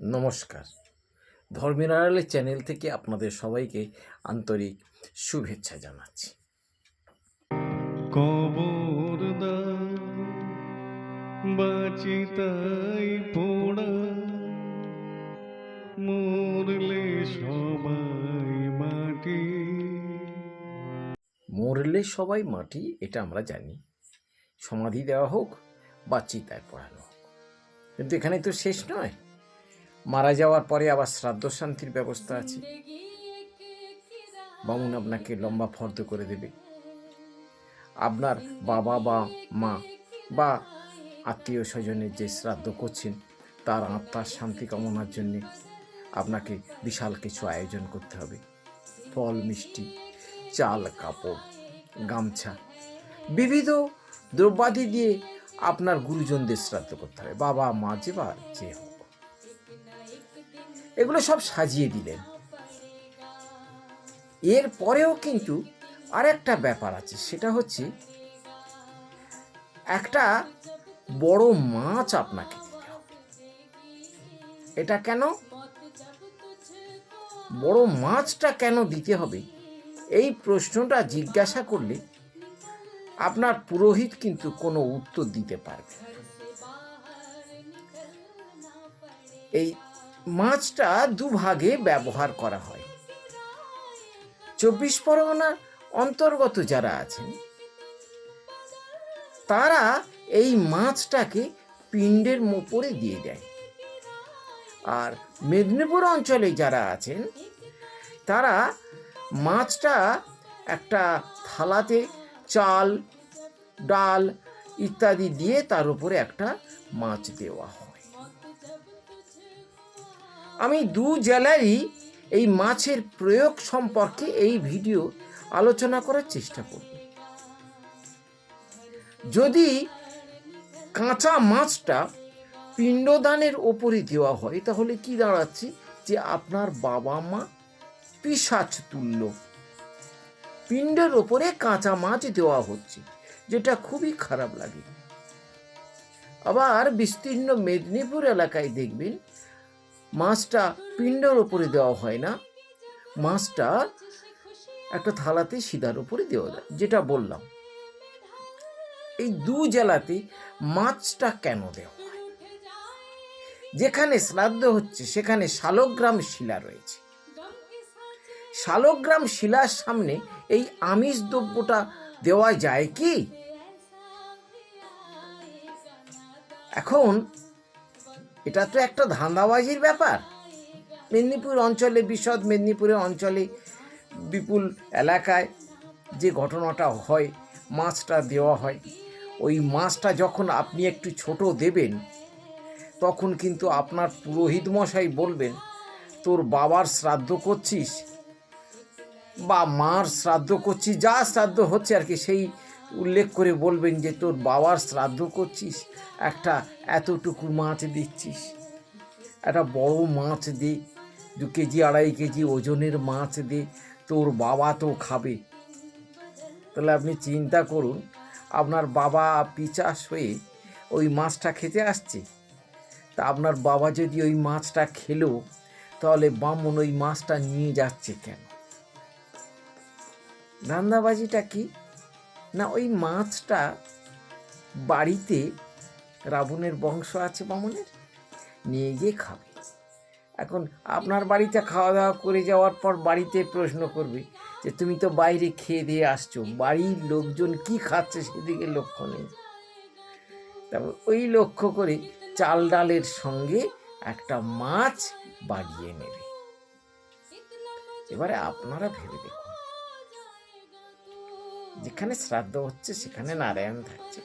নমস্কার। ধর্মের আড়ালে চ্যানেল থেকে আপনাদের সবাইকে আন্তরিক শুভেচ্ছা জানাচ্ছি। কবর বাঁচি তাই পোড়া, মরলে সবাই মাটি। মরলে সবাই মাটি, এটা আমরা জানি। সমাধি দেওয়া হোক বা চিতায় পড়ানো হোক, কিন্তু এখানে তো শেষ নয়। মারা যাওয়ার পরে আবার শ্রাদ্ধ শান্তির ব্যবস্থা আছে। বামুন আপনাকে লম্বা ফর্দ করে দেবে। আপনার বাবা বা মা বা আত্মীয় স্বজনের যে শ্রাদ্ধ করছেন তার আত্মার শান্তি কামনার জন্যে আপনাকে বিশাল কিছু আয়োজন করতে হবে। ফল মিষ্টি, চাল, কাপড়, গামছা, বিবিধ দ্রব্যাদি দিয়ে আপনার গুরুজনদের শ্রাদ্ধ করতে হবে। বাবা মা যে হোক, এগুলো সব সাজিয়ে দিলেন। এর পরেও কিন্তু আরেকটা ব্যাপার আছে, সেটা হচ্ছে একটা বড় মাছ আপনাকে দিতে হবে। এটা কেন? বড় মাছটা কেন দিতে হবে, এই প্রশ্নটা জিজ্ঞাসা করলে আপনার পুরোহিত কিন্তু কোনো উত্তর দিতে পারবে না। এই মাছটা দুভাগে ব্যবহার করা হয়। 24 পরগনার অন্তর্গত যারা আছেন তারা এই মাছটাকে পিণ্ডের উপরে দিয়ে দেয়, আর মেদিনীপুর অঞ্চলে যারা আছেন তারা মাছটা একটা থালাতে চাল, ডাল ইত্যাদি দিয়ে তার উপরে একটা মাছ দেওয়া হয়। আমি দু জেলারই এই মাছের প্রয়োগ সম্পর্কে এই ভিডিও আলোচনা করার চেষ্টা করব। যদি কাঁচা মাছটা পিণ্ডদানের ওপরে দেওয়া হয় তাহলে কি দাঁড়াচ্ছে, যে আপনার বাবা মা পিশাচ তুল্য পিণ্ডের ওপরে কাঁচা মাছ দেওয়া হচ্ছে, যেটা খুবই খারাপ লাগে। আবার বিস্তীর্ণ মেদিনীপুর এলাকায় দেখবেন মাছটা পিণ্ডের ওপরে দেওয়া হয় না, মাছটা একটা থালাতে সিধার উপরে দেওয়া যায়। যেটা বললাম, এই দু জেলাতে মাছটা কেন দেওয়া হয়? যেখানে শ্রাদ্ধ হচ্ছে সেখানে শালগ্রাম শিলা রয়েছে। শালগ্রাম শিলার সামনে এই আমিষ দ্রব্যটা দেওয়া যায় কি? এখন এটা তো একটা ধান্দাবাজির ব্যাপার। মেদিনীপুর অঞ্চলে, বিশদ মেদিনীপুরের অঞ্চলে বিপুল এলাকায় যে ঘটনাটা হয়, মাছটা দেওয়া হয়। ওই মাছটা যখন আপনি একটু ছোট দেবেন তখন কিন্তু আপনার পুরোহিত মশাই বলবেন, তোর বাবার শ্রাদ্ধ করছিস বা মার শ্রাদ্ধ করছিস, যা শ্রাদ্ধ হচ্ছে আর কি, সেই উল্লেখ করে বলবেন যে তোর বাবার শ্রাদ্ধ করছিস, একটা এতটুকু মাছ দিচ্ছিস, একটা বড় মাছ দে, 2 কেজি 2.5 কেজি ওজনের মাছ দে, তোর বাবা তো খাবে। তাহলে আপনি চিন্তা করুন, আপনার বাবা পিচাস হয়ে ওই মাছটা খেতে আসছে, তা আপনার বাবা যদি ওই মাছটা খেলো তাহলে বামুন ওই মাছটা নিয়ে যাচ্ছে কেন? ধান্দাবাজিটা কি না, ওই মাছটা বাড়িতে রাবণের বংশ আছে বামুনের, নিয়ে গিয়ে খাবে। এখন আপনার বাড়িতে খাওয়া দাওয়া করে যাওয়ার পর বাড়িতে প্রশ্ন করবে যে তুমি তো বাইরে খেয়ে দিয়ে আসছো, বাড়ির লোকজন কি খাচ্ছে সেদিকে লক্ষ্য নেই। তারপর ওই লক্ষ্য করে চাল ডালের সঙ্গে একটা মাছ বাড়িয়ে নেবে। এবারে আপনারা ভেবে দেখুন, যেখানে শ্রাদ্ধ হচ্ছে সেখানে নারায়ণ থাকছে।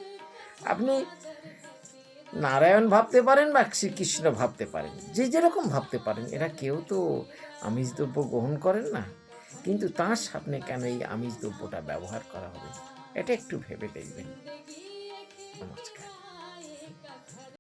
আপনি নারায়ণ ভাবতে পারেন বা শ্রীকৃষ্ণ ভাবতে পারেন, যে যেরকম ভাবতে পারেন, এরা কেউ তো আমিষ দ্রব্য গ্রহণ করেন না, কিন্তু তার সামনে কেন এই আমিষ দ্রব্যটা ব্যবহার করা হবে, এটা একটু ভেবে দেখবেন। নমস্কার।